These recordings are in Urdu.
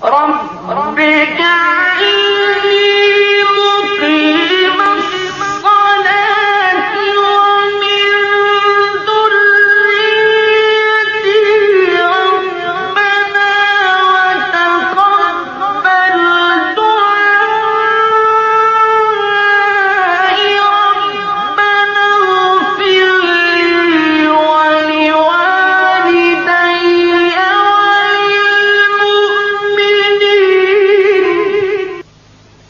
رب اجعلني مقيم الصلاة ومن ذريتي ربنا وتقبل دعائي ربنا اغفر لي ولوالدي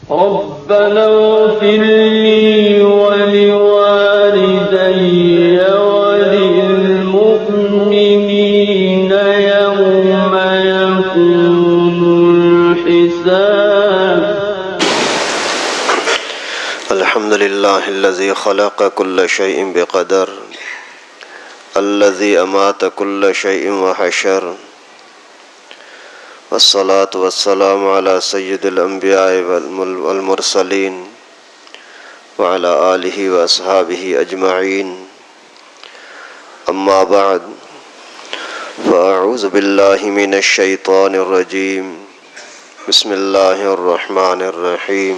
ربنا اغفر لي ولوالدي وللمؤمنين يوم يقوم الحساب. الحمد لله الذي خلق كل شيء بقدر الذي أمات كل شيء وحشر والصلاة والسلام على سيد الأنبياء والمرسلين وعلى آله وأصحابه أجمعين. أما بعد فأعوذ بالله من الشيطان الرجيم. بسم الله الرحمن الرحيم.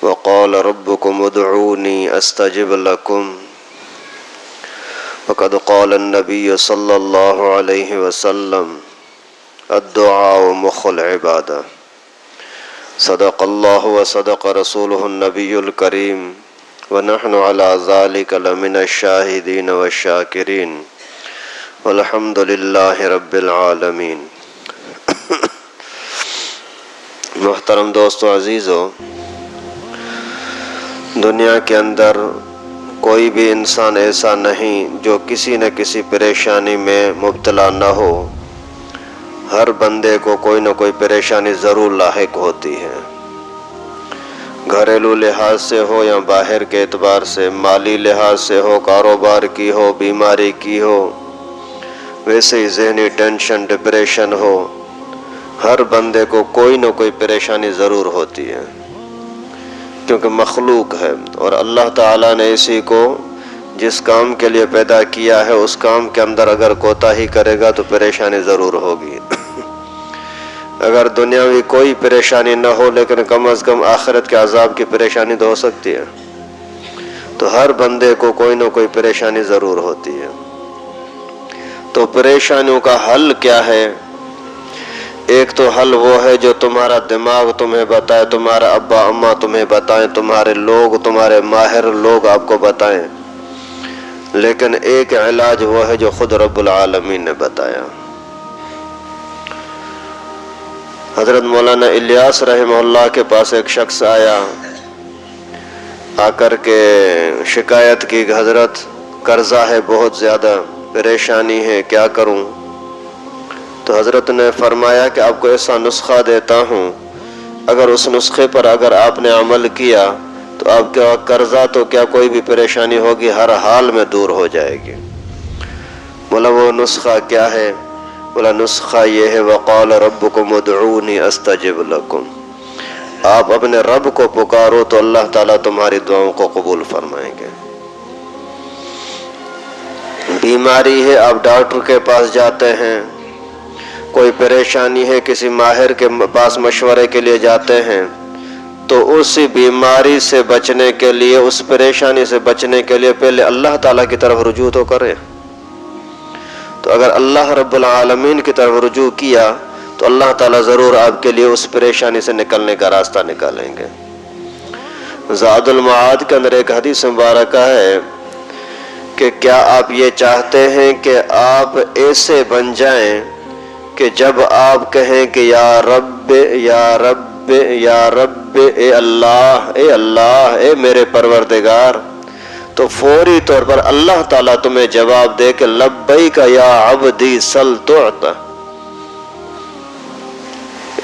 وقال ربكم ادعوني أستجب لكم. وقد قال النبي صلى الله عليه وسلم الدعاء مخ العبادة. صدق الله وصدق رسوله النبي الكريم ونحن على ذلك لمن الشاهدين والشاكرين والحمد لله رب العالمين. محترم دوستو عزیزو، دنیا کے اندر کوئی بھی انسان ایسا نہیں جو کسی نہ کسی پریشانی میں مبتلا نہ ہو. ہر بندے کو کوئی نہ کوئی پریشانی ضرور لاحق ہوتی ہے، گھریلو لحاظ سے ہو یا باہر کے اعتبار سے، مالی لحاظ سے ہو، کاروبار کی ہو، بیماری کی ہو، ویسے ہی ذہنی ٹینشن، ڈپریشن ہو. ہر بندے کو کوئی نہ کوئی پریشانی ضرور ہوتی ہے، کیونکہ مخلوق ہے اور اللہ تعالیٰ نے اسی کو جس کام کے لیے پیدا کیا ہے اس کام کے اندر اگر کوتاہی کرے گا تو پریشانی ضرور ہوگی. اگر دنیاوی کوئی پریشانی نہ ہو لیکن کم از کم آخرت کے عذاب کی پریشانی تو ہو سکتی ہے. تو ہر بندے کو کوئی نہ کوئی پریشانی ضرور ہوتی ہے. تو پریشانیوں کا حل کیا ہے؟ ایک تو حل وہ ہے جو تمہارا دماغ تمہیں بتائے، تمہارا ابا اماں تمہیں بتائیں، تمہارے لوگ، تمہارے ماہر لوگ آپ کو بتائیں. لیکن ایک علاج وہ ہے جو خود رب العالمین نے بتایا. حضرت مولانا الیاس رحمہ اللہ کے پاس ایک شخص آیا، آ کر کے شکایت کی کہ حضرت قرضہ ہے، بہت زیادہ پریشانی ہے، کیا کروں؟ تو حضرت نے فرمایا کہ آپ کو ایسا نسخہ دیتا ہوں، اگر اس نسخے پر اگر آپ نے عمل کیا تو آپ کا قرضہ تو کیا کوئی بھی پریشانی ہوگی ہر حال میں دور ہو جائے گی. بولا وہ نسخہ کیا ہے؟ بولا نسخہ یہ ہے وقال ربکم ادعونی استجب لکم. آپ اپنے رب کو پکارو تو اللہ تعالیٰ تمہاری دعاؤں کو قبول فرمائیں گے. بیماری ہے، آپ ڈاکٹر کے پاس جاتے ہیں، کوئی پریشانی ہے کسی ماہر کے پاس مشورے کے لیے جاتے ہیں، تو اسی بیماری سے بچنے کے لیے، اس پریشانی سے بچنے کے لیے پہلے اللہ تعالیٰ کی طرف رجوع تو کرے. تو اگر اللہ رب العالمین کی طرف رجوع کیا تو اللہ تعالیٰ ضرور آپ کے لیے اس پریشانی سے نکلنے کا راستہ نکالیں گے. زاد المعاد کے اندر ایک حدیث مبارکہ ہے کہ کیا آپ یہ چاہتے ہیں کہ آپ ایسے بن جائیں کہ جب آپ کہیں کہ یا رب یا رب یا رب، اے اللہ اے اللہ اے میرے پروردگار، تو فوری طور پر اللہ تعالیٰ تمہیں جواب دے کہ لبیک یا عبدی سل تعطی،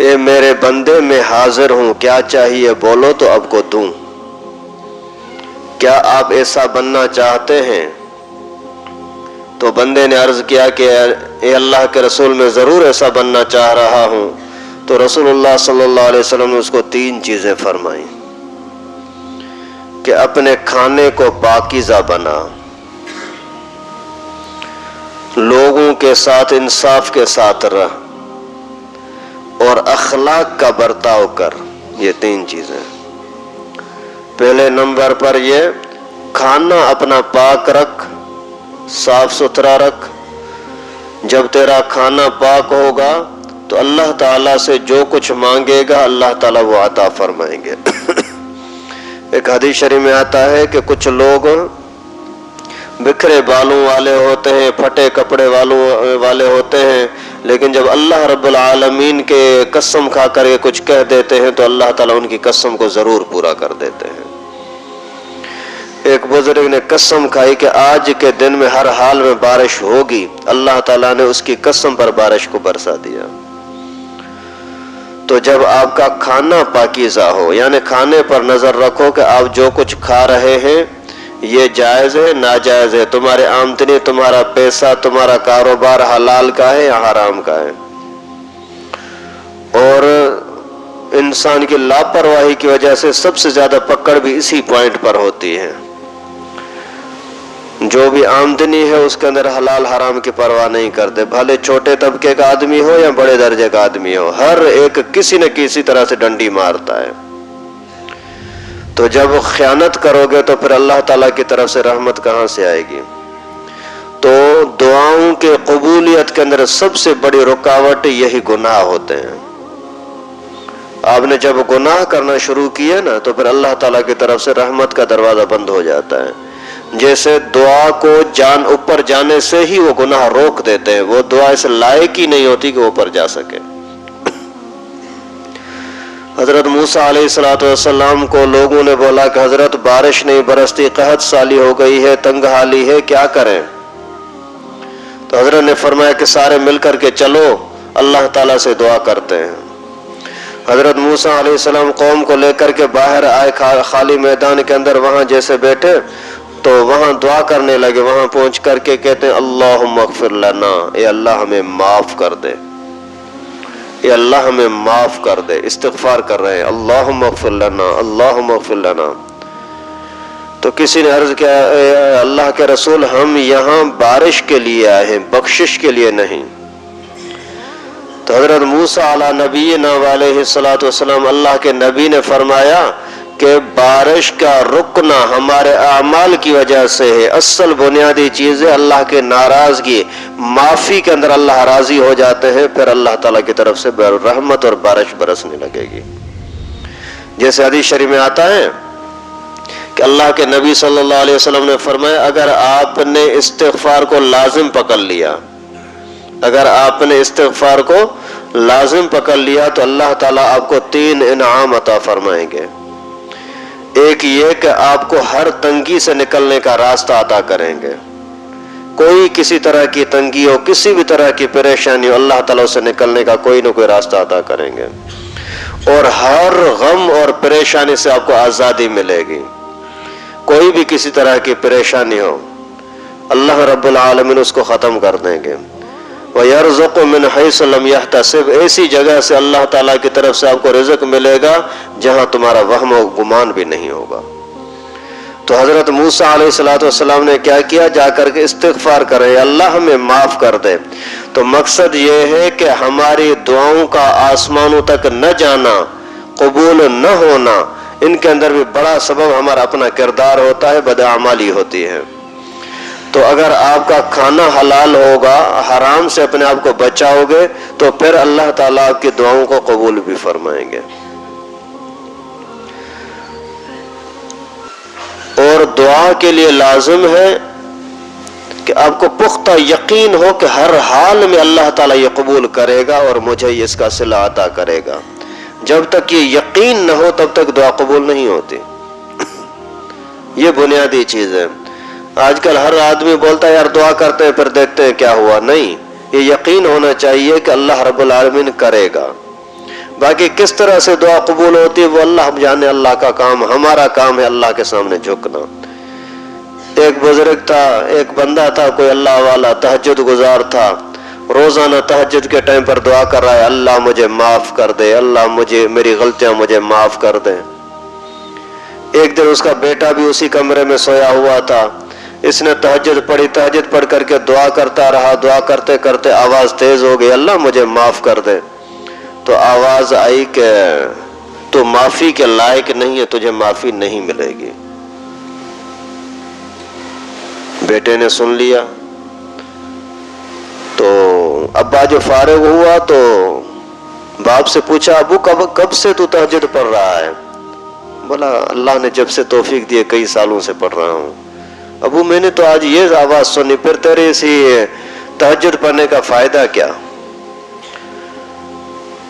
اے میرے بندے میں حاضر ہوں، کیا چاہیے بولو تو اب کو دوں. کیا آپ ایسا بننا چاہتے ہیں؟ تو بندے نے عرض کیا کہ اے اللہ کے رسول میں ضرور ایسا بننا چاہ رہا ہوں. تو رسول اللہ صلی اللہ علیہ وسلم نے اس کو 3 چیزیں فرمائیں کہ اپنے کھانے کو پاکیزہ بنا، لوگوں کے ساتھ انصاف کے ساتھ رہ، اور اخلاق کا برتاؤ کر. یہ 3 چیزیں. پہلے نمبر پر یہ کھانا اپنا پاک رکھ، صاف ستھرا رکھ. جب تیرا کھانا پاک ہوگا تو اللہ تعالیٰ سے جو کچھ مانگے گا اللہ تعالیٰ وہ عطا فرمائیں گے. ایک حدیث شریف میں آتا ہے کہ کچھ لوگ بکھرے بالوں والے ہوتے ہیں، پھٹے کپڑے والے ہوتے ہیں، لیکن جب اللہ رب العالمین کے قسم کھا کر کے کچھ کہہ دیتے ہیں تو اللہ تعالیٰ ان کی قسم کو ضرور پورا کر دیتے ہیں. ایک بزرگ نے قسم کھائی کہ آج کے دن میں ہر حال میں بارش ہوگی. اللہ تعالیٰ نے اس کی قسم پر بارش کو برسا دیا. تو جب آپ کا کھانا پاکیزہ ہو، یعنی کھانے پر نظر رکھو کہ آپ جو کچھ کھا رہے ہیں یہ جائز ہے ناجائز ہے، تمہاری آمدنی، تمہارا پیسہ، تمہارا کاروبار حلال کا ہے یا حرام کا ہے. اور انسان کی لاپرواہی کی وجہ سے سب سے زیادہ پکڑ بھی اسی پوائنٹ پر ہوتی ہے. جو بھی آمدنی ہے اس کے اندر حلال حرام کی پرواہ نہیں کرتے، بھلے چھوٹے طبقے کا آدمی ہو یا بڑے درجے کا آدمی ہو، ہر ایک کسی نہ کسی طرح سے ڈنڈی مارتا ہے. تو جب خیانت کرو گے تو پھر اللہ تعالیٰ کی طرف سے رحمت کہاں سے آئے گی؟ تو دعاؤں کے قبولیت کے اندر سب سے بڑی رکاوٹ یہی گناہ ہوتے ہیں. آپ نے جب گناہ کرنا شروع کیا نا تو پھر اللہ تعالیٰ کی طرف سے رحمت کا دروازہ بند ہو جاتا ہے. جیسے دعا کو جان اوپر جانے سے ہی وہ گناہ روک دیتے ہیں، وہ دعا اس لائق ہی نہیں ہوتی کہ وہ اوپر جا سکے. حضرت موسیٰ علیہ السلام کو لوگوں نے بولا کہ حضرت بارش نہیں برستی، قحط سالی ہو گئی ہے، تنگ حالی ہے، کیا کریں؟ تو حضرت نے فرمایا کہ سارے مل کر کے چلو اللہ تعالیٰ سے دعا کرتے ہیں. حضرت موسیٰ علیہ السلام قوم کو لے کر کے باہر آئے خالی میدان کے اندر، وہاں جیسے بیٹھے تو وہاں دعا کرنے لگے. وہاں پہنچ کر کے کہتے ہیں اللہم اغفر لنا، اے اللہ ہمیں معاف کر دے، اے اللہ ہمیں معاف کر دے. استغفار کر رہے ہیں اللہم اغفر لنا، اللہم اغفر لنا. تو کسی نے عرض کیا اے اللہ کے رسول ہم یہاں بارش کے لیے آئے ہیں، بخشش کے لیے نہیں. تو حضرت موسیٰ علی نبینا علیہ السلام اللہ کے نبی نے فرمایا کہ بارش کا رکنا ہمارے اعمال کی وجہ سے ہے. اصل بنیادی چیز ہے اللہ کے ناراضگی، معافی کے اندر اللہ راضی ہو جاتے ہیں، پھر اللہ تعالیٰ کی طرف سے رحمت اور بارش برسنے لگے گی. جیسے حدیث شریف میں آتا ہے کہ اللہ کے نبی صلی اللہ علیہ وسلم نے فرمایا اگر آپ نے استغفار کو لازم پکڑ لیا، اگر آپ نے استغفار کو لازم پکڑ لیا تو اللہ تعالیٰ آپ کو 3 انعام عطا فرمائیں گے. ایک یہ کہ آپ کو ہر تنگی سے نکلنے کا راستہ عطا کریں گے. کوئی کسی طرح کی تنگی ہو، کسی بھی طرح کی پریشانی ہو، اللہ تعالیٰ سے نکلنے کا کوئی نہ کوئی راستہ عطا کریں گے. اور ہر غم اور پریشانی سے آپ کو آزادی ملے گی. کوئی بھی کسی طرح کی پریشانی ہو اللہ رب العالمین اس کو ختم کر دیں گے. وَيَرْزُقُ مِنْ حَيْثُ لَمْ يَحْتَسِبْ، ایسی جگہ سے اللہ تعالیٰ کی طرف سے آپ کو رزق ملے گا جہاں تمہارا وہم و گمان بھی نہیں ہوگا. تو حضرت موسیٰ علیہ السلام نے کیا کیا؟ جا کر کے استغفار کرے اللہ ہمیں معاف کر دے. تو مقصد یہ ہے کہ ہماری دعاؤں کا آسمانوں تک نہ جانا، قبول نہ ہونا، ان کے اندر بھی بڑا سبب ہمارا اپنا کردار ہوتا ہے، بدعمالی ہوتی ہے. تو اگر آپ کا کھانا حلال ہوگا، حرام سے اپنے آپ کو بچاؤ گے تو پھر اللہ تعالیٰ آپ کی دعاؤں کو قبول بھی فرمائیں گے. اور دعا کے لیے لازم ہے کہ آپ کو پختہ یقین ہو کہ ہر حال میں اللہ تعالیٰ یہ قبول کرے گا اور مجھے اس کا صلہ عطا کرے گا. جب تک یہ یقین نہ ہو تب تک دعا قبول نہیں ہوتی. یہ بنیادی چیز ہے. آج کل ہر آدمی بولتا ہے یار دعا کرتے ہیں پھر دیکھتے ہیں کیا ہوا. نہیں، یہ یقین ہونا چاہیے کہ اللہ رب العالمین کرے گا. باقی کس طرح سے دعا قبول ہوتی ہے وہ اللہ جانے، اللہ کا کام. ہمارا کام ہے اللہ کے سامنے جھکنا. ایک بزرگ تھا، ایک بندہ تھا، کوئی اللہ والا تہجد گزار تھا، روزانہ تہجد کے ٹائم پر دعا کر رہا ہے اللہ مجھے معاف کر دے، اللہ مجھے میری غلطیاں مجھے معاف کر دے. ایک دن اس کا بیٹا بھی اسی کمرے میں سویا ہوا تھا. اس نے تہجد پڑھی، تہجد پڑھ کر کے دعا کرتا رہا. دعا کرتے کرتے آواز تیز ہو گئی اللہ مجھے معاف کر دے. تو آواز آئی کہ تو معافی کے لائق نہیں ہے، تجھے معافی نہیں ملے گی۔ بیٹے نے سن لیا تو ابا جو فارغ ہوا تو باپ سے پوچھا، ابو کب سے تو تہجد پڑھ رہا ہے؟ بولا اللہ نے جب سے توفیق دی کئی سالوں سے پڑھ رہا ہوں۔ ابو میں نے تو آج یہ آواز سنی، پھر تیرے اسی تہجد پڑھنے کا فائدہ کیا؟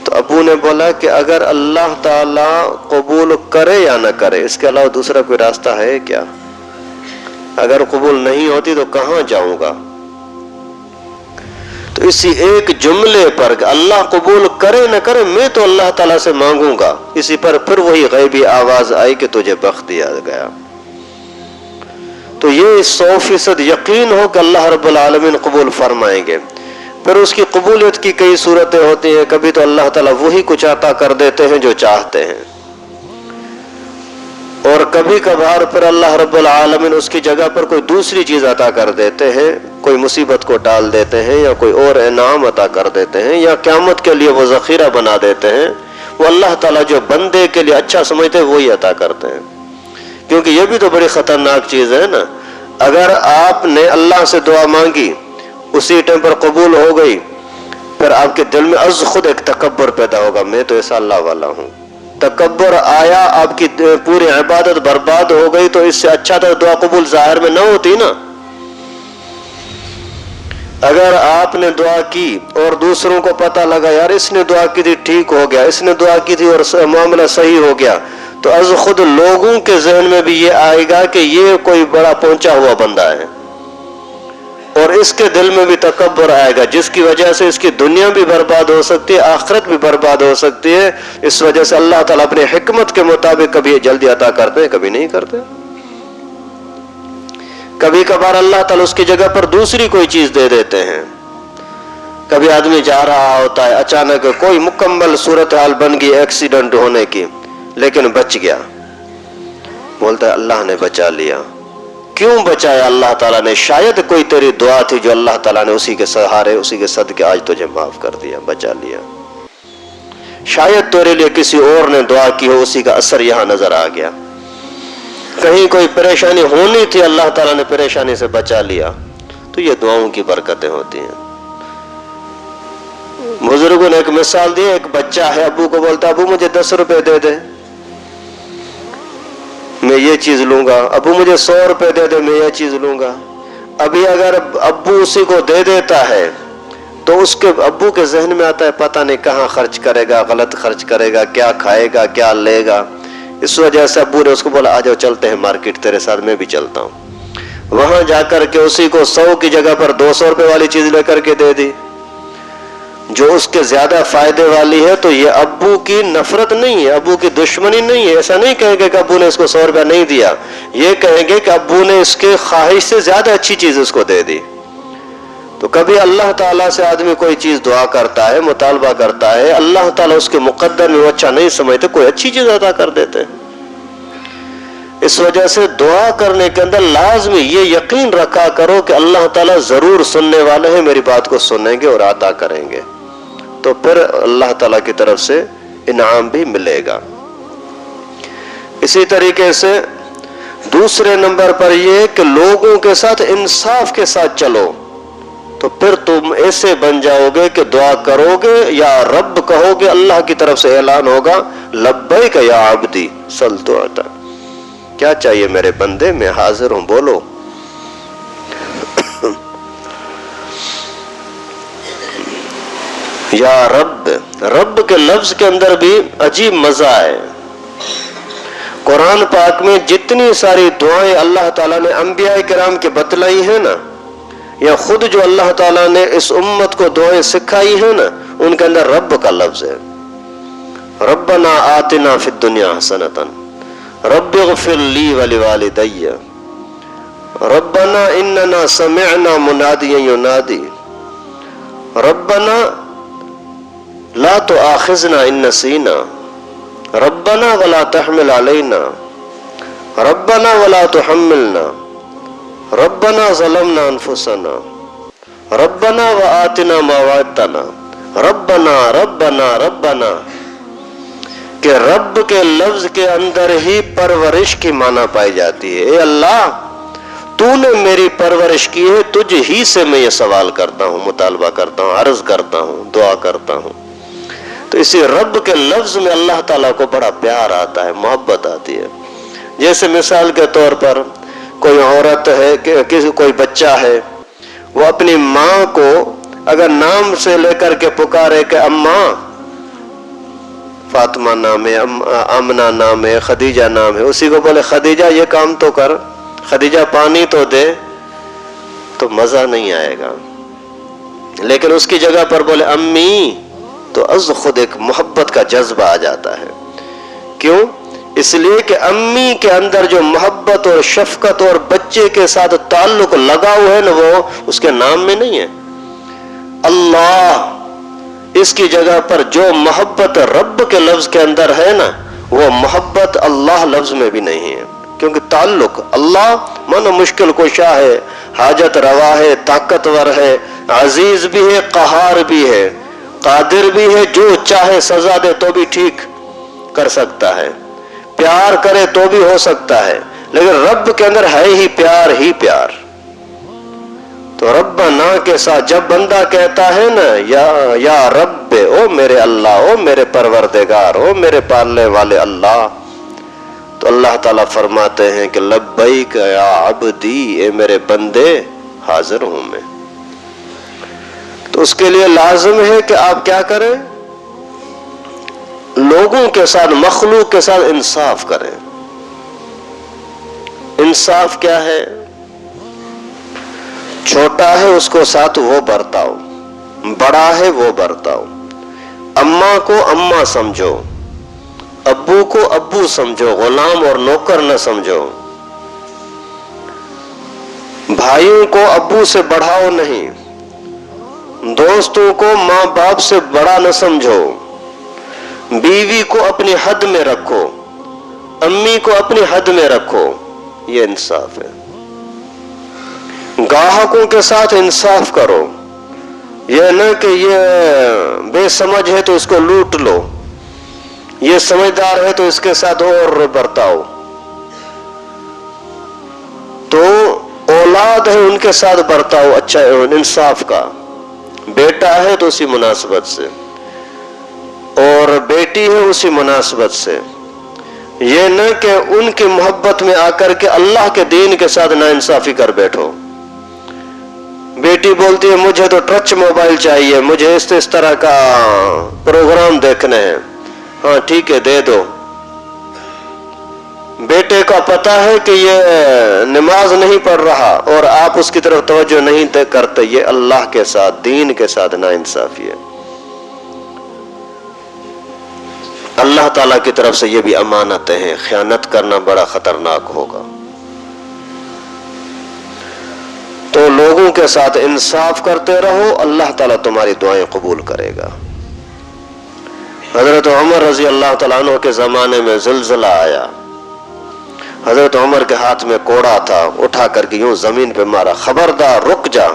تو ابو نے بولا کہ اگر اللہ تعالی قبول کرے یا نہ کرے، اس کے علاوہ دوسرا کوئی راستہ ہے کیا؟ اگر قبول نہیں ہوتی تو کہاں جاؤں گا؟ تو اسی ایک جملے پر اللہ قبول کرے نہ کرے میں تو اللہ تعالیٰ سے مانگوں گا، اسی پر پھر وہی غیبی آواز آئی کہ تجھے بخت دیا گیا۔ تو یہ 100% یقین ہو کہ اللہ رب العالمین قبول فرمائیں گے۔ پھر اس کی قبولیت کی کئی صورتیں ہوتی ہیں، کبھی تو اللہ تعالیٰ وہی کچھ عطا کر دیتے ہیں جو چاہتے ہیں، اور کبھی کبھار پھر اللہ رب العالمین اس کی جگہ پر کوئی دوسری چیز عطا کر دیتے ہیں، کوئی مصیبت کو ٹال دیتے ہیں یا کوئی اور انعام عطا کر دیتے ہیں، یا قیامت کے لیے وہ ذخیرہ بنا دیتے ہیں۔ وہ اللہ تعالیٰ جو بندے کے لیے اچھا سمجھتے ہیں وہی عطا کرتے ہیں، کیونکہ یہ بھی تو بڑی خطرناک چیز ہے نا۔ اگر آپ نے اللہ سے دعا مانگی، اسی ٹائم پر قبول ہو گئی، پھر آپ کے دل میں از خود ایک تکبر پیدا ہوگا، میں تو ایسا اللہ والا ہوں۔ تکبر آیا، آپ کی پوری عبادت برباد ہو گئی، تو اس سے اچھا تو دعا قبول ظاہر میں نہ ہوتی نا۔ اگر آپ نے دعا کی اور دوسروں کو پتہ لگا یار اس نے دعا کی تھی ٹھیک ہو گیا، اس نے دعا کی تھی اور معاملہ صحیح ہو گیا، تو از خود لوگوں کے ذہن میں بھی یہ آئے گا کہ یہ کوئی بڑا پہنچا ہوا بندہ ہے، اور اس کے دل میں بھی تکبر آئے گا، جس کی وجہ سے اس کی دنیا بھی برباد ہو سکتی ہے، آخرت بھی برباد ہو سکتی ہے۔ اس وجہ سے اللہ تعالیٰ اپنے حکمت کے مطابق کبھی جلدی عطا کرتے ہیں، کبھی نہیں کرتے۔ کبھی کبھار اللہ تعالیٰ اس کی جگہ پر دوسری کوئی چیز دے دیتے ہیں۔ کبھی آدمی جا رہا ہوتا ہے، اچانک کوئی مکمل صورتحال بن گئی ایکسیڈنٹ ہونے کی، لیکن بچ گیا، بولتا ہے اللہ نے بچا لیا۔ کیوں بچایا اللہ تعالیٰ نے؟ شاید کوئی تیری دعا تھی جو اللہ تعالیٰ نے اسی کے سہارے، اسی کے صدقے آج تجھے معاف کر دیا، بچا لیا۔ شاید تیرے لیے کسی اور نے دعا کی ہو، اسی کا اثر یہاں نظر آ گیا۔ کہیں کوئی پریشانی ہونی تھی، اللہ تعالیٰ نے پریشانی سے بچا لیا۔ تو یہ دعاؤں کی برکتیں ہوتی ہیں۔ بزرگوں نے ایک مثال دی، ایک بچہ ہے، ابو کو بولتا ابو مجھے 10 روپے دے دے، میں یہ چیز لوں گا۔ ابو مجھے 100 روپے دے دے، میں یہ چیز لوں گا۔ ابھی اگر ابو اسی کو دے دیتا ہے تو اس کے ابو کے ذہن میں آتا ہے پتہ نہیں کہاں خرچ کرے گا، غلط خرچ کرے گا، کیا کھائے گا، کیا لے گا۔ اس وجہ سے ابو نے اس کو بولا آ جاؤ چلتے ہیں مارکیٹ، تیرے ساتھ میں بھی چلتا ہوں۔ وہاں جا کر کے اسی کو 100 کی جگہ پر 200 روپے والی چیز لے کر کے دے دی، جو اس کے زیادہ فائدے والی ہے۔ تو یہ ابو کی نفرت نہیں ہے، ابو کی دشمنی نہیں ہے۔ ایسا نہیں کہیں گے کہ ابو نے اس کو 100 روپیہ نہیں دیا، یہ کہیں گے کہ ابو نے اس کے خواہش سے زیادہ اچھی چیز اس کو دے دی۔ تو کبھی اللہ تعالیٰ سے آدمی کوئی چیز دعا کرتا ہے، مطالبہ کرتا ہے، اللہ تعالیٰ اس کے مقدر میں وہ اچھا نہیں سمجھتے، کوئی اچھی چیز عطا کر دیتے ہیں۔ اس وجہ سے دعا کرنے کے اندر لازمی یہ یقین رکھا کرو کہ اللہ تعالیٰ ضرور سننے والے ہیں، میری بات کو سنیں گے اور عطا کریں گے، تو پھر اللہ تعالیٰ کی طرف سے انعام بھی ملے گا۔ اسی طریقے سے دوسرے نمبر پر یہ کہ لوگوں کے ساتھ انصاف کے ساتھ چلو، تو پھر تم ایسے بن جاؤ گے کہ دعا کرو گے یا رب کہو گے، اللہ کی طرف سے اعلان ہوگا لبیک یا عبدی سل تعطی، کیا چاہیے میرے بندے، میں حاضر ہوں، بولو۔ یا رب، رب کے لفظ کے اندر بھی عجیب مزہ ہے۔ قرآن پاک میں جتنی ساری دعائیں اللہ تعالیٰ نے انبیاء کرام کے بتلائی ہیں نا، یا خود جو اللہ تعالیٰ نے اس امت کو دعائیں سکھائی ہیں نا، ان کے اندر رب کا لفظ ہے۔ ربنا آتنا فی الدنیا حسنۃ، رب اغفر لی ولوالدی، ربنا اننا سمعنا منادیا ینادی، ربنا لا تؤاخذنا ان نسینا، ربنا ولا تحمل علینا، ربنا ولا تحملنا، ربنا ظلمنا انفسنا، ربنا وآتنا ما وعدتنا، ربنا ربنا ربنا، کہ رب کے لفظ کے اندر ہی پرورش کی معنی پائی جاتی ہے. اے اللہ تو نے میری پرورش کی ہے، تجھ ہی سے میں یہ سوال کرتا ہوں، مطالبہ کرتا ہوں، عرض کرتا ہوں، دعا کرتا ہوں. تو اسی رب کے لفظ میں اللہ تعالیٰ کو بڑا پیار آتا ہے، محبت آتی ہے. جیسے مثال کے طور پر کوئی عورت ہے کہ کوئی بچہ ہے، وہ اپنی ماں کو اگر نام سے لے کر کے پکارے کہ اماں، فاطمہ نام ہے، آمنہ نام ہے، خدیجہ نام ہے، اسی کو بولے خدیجہ یہ کام تو کر، خدیجہ پانی تو دے، تو مزہ نہیں آئے گا. لیکن اس کی جگہ پر بولے امی، تو از خود ایک محبت کا جذبہ آ جاتا ہے. کیوں؟ اس لیے کہ امی کے اندر جو محبت اور شفقت اور بچے کے ساتھ تعلق لگا ہوا ہے نا، وہ اس کے نام میں نہیں ہے. اللہ، اس کی جگہ پر جو محبت رب کے لفظ کے اندر ہے نا، وہ محبت اللہ لفظ میں بھی نہیں ہے. کیونکہ تعلق اللہ مانا مشکل کشا ہے، حاجت روا ہے، طاقتور ہے، عزیز بھی ہے، قہار بھی ہے، قادر بھی ہے، جو چاہے سزا دے تو بھی ٹھیک کر سکتا ہے، پیار کرے تو بھی ہو سکتا ہے. لیکن رب کے اندر ہے ہی پیار ہی پیار. تو ربنا کے ساتھ جب بندہ کہتا ہے نا یا رب، او میرے اللہ، او میرے پروردگار، او میرے پالنے والے اللہ، تو اللہ تعالیٰ فرماتے ہیں کہ لبیک یا عبدی، اے میرے بندے حاضر ہوں میں. تو اس کے لیے لازم ہے کہ آپ کیا کریں؟ لوگوں کے ساتھ، مخلوق کے ساتھ انصاف کریں. انصاف کیا ہے؟ چھوٹا ہے اس کو ساتھ وہ برتاؤ، بڑا ہے وہ برتاؤ. اماں کو اماں سمجھو، ابو کو ابو سمجھو، غلام اور نوکر نہ سمجھو. بھائیوں کو ابو سے بڑھاؤ نہیں، دوستوں کو ماں باپ سے بڑا نہ سمجھو. بیوی کو اپنی حد میں رکھو، امی کو اپنی حد میں رکھو. یہ انصاف ہے. گاہکوں کے ساتھ انصاف کرو. یہ نہ کہ یہ بے سمجھ ہے تو اس کو لوٹ لو، یہ سمجھدار ہے تو اس کے ساتھ اور برتاؤ. تو اولاد ہے ان کے ساتھ برتاؤ اچھا انصاف کا. بیٹا ہے تو اسی مناسبت سے، اور بیٹی ہے اسی مناسبت سے. یہ نہ کہ ان کی محبت میں آ کر کے اللہ کے دین کے ساتھ ناانصافی کر بیٹھو. بیٹی بولتی ہے مجھے تو ٹچ موبائل چاہیے، مجھے اس طرح کا پروگرام دیکھنے ہیں. ہاں ٹھیک ہے دے دو. بیٹے کا پتہ ہے کہ یہ نماز نہیں پڑھ رہا اور آپ اس کی طرف توجہ نہیں کرتے. یہ اللہ کے ساتھ، دین کے ساتھ ناانصافی ہے. اللہ تعالیٰ کی طرف سے یہ بھی امانتیں ہیں، خیانت کرنا بڑا خطرناک ہوگا. تو لوگوں کے ساتھ انصاف کرتے رہو، اللہ تعالیٰ تمہاری دعائیں قبول کرے گا. حضرت عمر رضی اللہ تعالیٰ عنہ کے زمانے میں زلزلہ آیا. حضرت عمر کے ہاتھ میں کوڑا تھا، اٹھا کر کے یوں زمین پہ مارا، خبردار رک جا،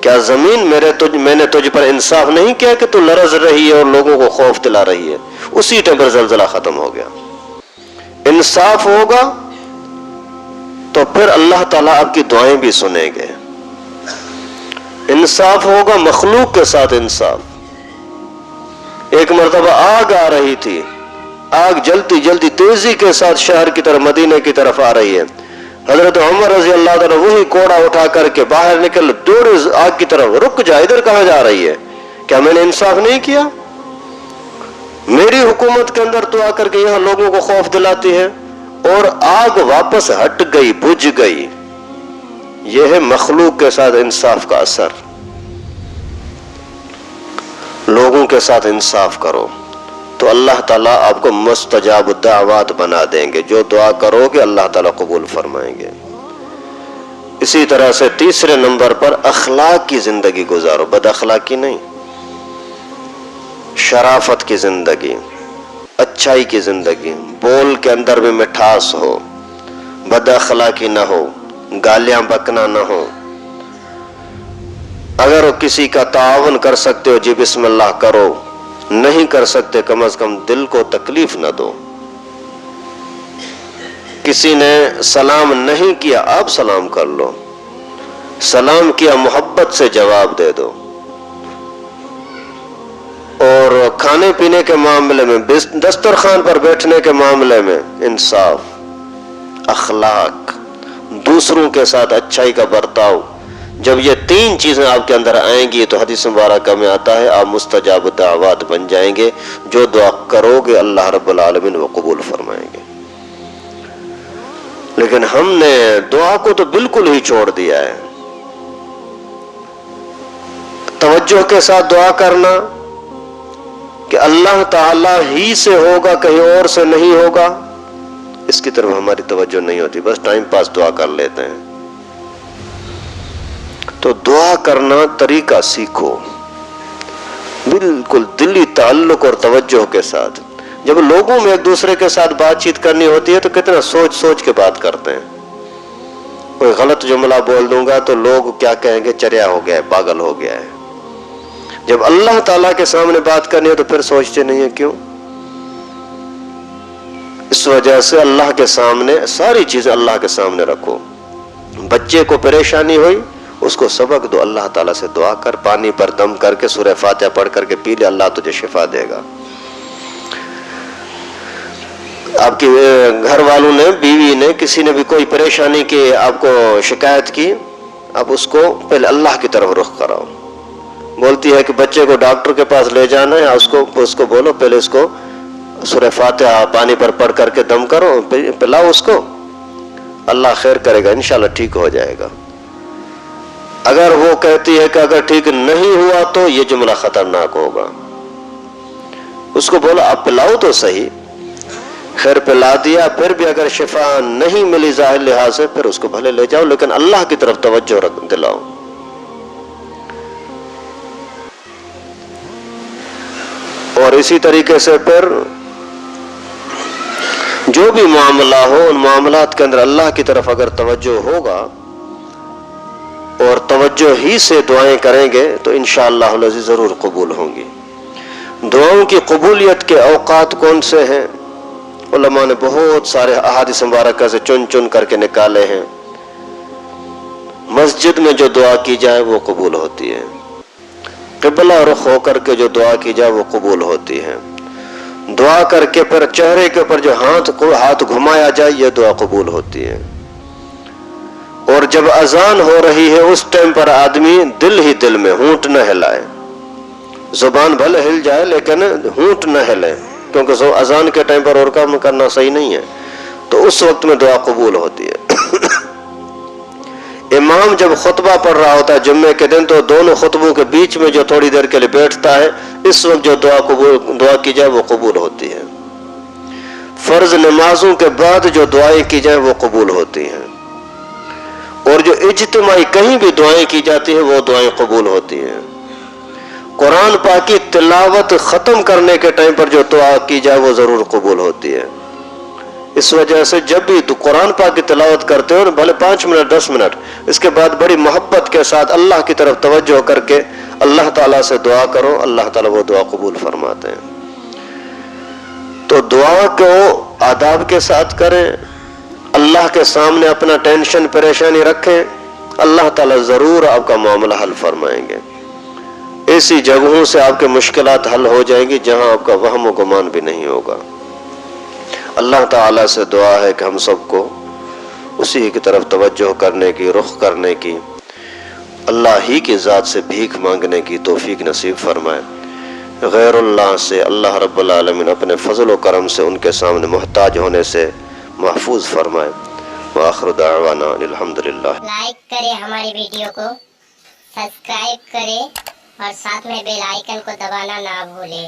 کیا زمین میں نے تجھ پر انصاف نہیں کیا کہ تو لرز رہی ہے اور لوگوں کو خوف دلا رہی ہے. اسی ٹائم پر زلزلہ ختم ہو گیا. انصاف ہوگا تو پھر اللہ تعالیٰ آپ کی دعائیں بھی سنیں گے. انصاف ہوگا، مخلوق کے ساتھ انصاف. ایک مرتبہ آگ آ رہی تھی، آگ جلتی جلتی تیزی کے ساتھ شہر کی طرف، مدینے کی طرف آ رہی ہے. حضرت عمر رضی اللہ تعالیٰ وہی کوڑا اٹھا کر کے باہر نکل دوڑے آگ کی طرف. رک جا، ادھر کہاں جا رہی ہے؟ کیا میں نے انصاف نہیں کیا؟ میری حکومت کے اندر تو آ کر کے یہاں لوگوں کو خوف دلاتی ہے. اور آگ واپس ہٹ گئی، بجھ گئی. یہ ہے مخلوق کے ساتھ انصاف کا اثر. لوگوں کے ساتھ انصاف کرو تو اللہ تعالیٰ آپ کو مستجاب الدعوات بنا دیں گے. جو دعا کرو گے اللہ تعالیٰ قبول فرمائیں گے. اسی طرح سے تیسرے نمبر پر اخلاق کی زندگی گزارو، بد اخلاقی نہیں. شرافت کی زندگی، اچھائی کی زندگی، بول کے اندر بھی مٹھاس ہو، بد اخلاقی نہ ہو، گالیاں بکنا نہ ہو. اگر کسی کا تعاون کر سکتے ہو جی بسم اللہ کرو، نہیں کر سکتے کم از کم دل کو تکلیف نہ دو۔ کسی نے سلام نہیں کیا، آپ سلام کر لو، سلام کیا محبت سے جواب دے دو۔ اور کھانے پینے کے معاملے میں، دسترخوان پر بیٹھنے کے معاملے میں انصاف، اخلاق، دوسروں کے ساتھ اچھائی کا برتاؤ، جب یہ تین چیزیں آپ کے اندر آئیں گی تو حدیث مبارکہ میں آتا ہے آپ مستجاب الدعوات بن جائیں گے، جو دعا کرو گے اللہ رب العالمین وہ قبول فرمائیں گے۔ لیکن ہم نے دعا کو تو بالکل ہی چھوڑ دیا ہے۔ توجہ کے ساتھ دعا کرنا کہ اللہ تعالی ہی سے ہوگا، کہیں اور سے نہیں ہوگا، اس کی طرف ہماری توجہ نہیں ہوتی، بس ٹائم پاس دعا کر لیتے ہیں۔ تو دعا کرنا طریقہ سیکھو، بالکل دلی تعلق اور توجہ کے ساتھ۔ جب لوگوں میں ایک دوسرے کے ساتھ بات چیت کرنی ہوتی ہے تو کتنا سوچ سوچ کے بات کرتے ہیں۔ کوئی غلط جملہ بول دوں گا تو لوگ کیا کہیں گے، چریا ہو گیا ہے، پاگل ہو گیا ہے۔ جب اللہ تعالیٰ کے سامنے بات کرنی ہے تو پھر سوچتے نہیں ہیں کیوں؟ اس وجہ سے اللہ کے سامنے ساری چیزیں اللہ کے سامنے رکھو۔ بچے کو پریشانی ہوئی، اس کو سبق دو، اللہ تعالیٰ سے دعا کر، پانی پر دم کر کے سورہ فاتحہ پڑھ کر کے پی لے، اللہ تجھے شفا دے گا۔ آپ کی گھر والوں نے، بیوی نے، کسی نے بھی کوئی پریشانی کی، آپ کو شکایت کی، آپ اس کو پہلے اللہ کی طرف رخ کراؤ۔ بولتی ہے کہ بچے کو ڈاکٹر کے پاس لے جانا ہے، اس کو بولو پہلے اس کو سورہ فاتحہ پانی پر پڑھ کر کے دم کرو، پلاؤ اس کو، اللہ خیر کرے گا، انشاءاللہ ٹھیک ہو جائے گا۔ اگر وہ کہتی ہے کہ اگر ٹھیک نہیں ہوا تو یہ جملہ خطرناک ہوگا، اس کو بولو آپ پلاؤ تو صحیح، خیر پلا دیا، پھر بھی اگر شفا نہیں ملی ظاہر لحاظ سے پھر اس کو بھلے لے جاؤ، لیکن اللہ کی طرف توجہ دلاؤ۔ اور اسی طریقے سے پھر جو بھی معاملہ ہو، ان معاملات کے اندر اللہ کی طرف اگر توجہ ہوگا اور توجہ ہی سے دعائیں کریں گے تو انشاءاللہ العزیز ضرور قبول ہوں گی۔ دعاؤں کی قبولیت کے اوقات کون سے ہیں؟ علماء نے بہت سارے احادیث مبارکہ سے چن چن کر کے نکالے ہیں۔ مسجد میں جو دعا کی جائے وہ قبول ہوتی ہے، قبلہ رخ ہو کر کے جو دعا کی جائے وہ قبول ہوتی ہے، دعا کر کے پھر چہرے کے اوپر جو ہاتھ گھمایا جائے یہ دعا قبول ہوتی ہے۔ اور جب اذان ہو رہی ہے اس ٹائم پر آدمی دل ہی دل میں ہونٹ نہ ہلائے، زبان بھلے ہل جائے لیکن ہونٹ نہ ہلے، کیونکہ اذان کے ٹائم پر اور کام کرنا صحیح نہیں ہے، تو اس وقت میں دعا قبول ہوتی ہے۔ امام جب خطبہ پڑھ رہا ہوتا ہے جمعے کے دن تو دونوں خطبوں کے بیچ میں جو تھوڑی دیر کے لیے بیٹھتا ہے، اس وقت جو دعا کی جائے وہ قبول ہوتی ہے۔ فرض نمازوں کے بعد جو دعائیں کی جائیں وہ قبول ہوتی ہیں، اور جو اجتماعی کہیں بھی دعائیں کی جاتی ہیں وہ دعائیں قبول ہوتی ہیں۔ قرآن پاک کی تلاوت ختم کرنے کے ٹائم پر جو دعا کی جائے وہ ضرور قبول ہوتی ہے۔ اس وجہ سے جب بھی قرآن پاک کی تلاوت کرتے ہو، بھلے 5 منٹ 10 منٹ، اس کے بعد بڑی محبت کے ساتھ اللہ کی طرف توجہ کر کے اللہ تعالیٰ سے دعا کرو، اللہ تعالیٰ وہ دعا قبول فرماتے ہیں۔ تو دعا کو آداب کے ساتھ کریں، اللہ کے سامنے اپنا ٹینشن پریشانی رکھیں، اللہ تعالیٰ ضرور آپ کا معاملہ حل فرمائیں گے۔ ایسی جگہوں سے آپ کے مشکلات حل ہو جائیں گی جہاں آپ کا وہم و گمان بھی نہیں ہوگا۔ اللہ تعالیٰ سے دعا ہے کہ ہم سب کو اسی کی طرف توجہ کرنے کی، رخ کرنے کی، اللہ ہی کی ذات سے بھیک مانگنے کی توفیق نصیب فرمائے۔ غیر اللہ سے اللہ رب العالمین اپنے فضل و کرم سے ان کے سامنے محتاج ہونے سے محفوظ فرمائے۔ وآخر دعوانا الحمدللہ۔ لائک کرے ہماری ویڈیو کو، سبسکرائب کرے اور ساتھ میں بیل آئیکن کو دبانا نہ بھولے۔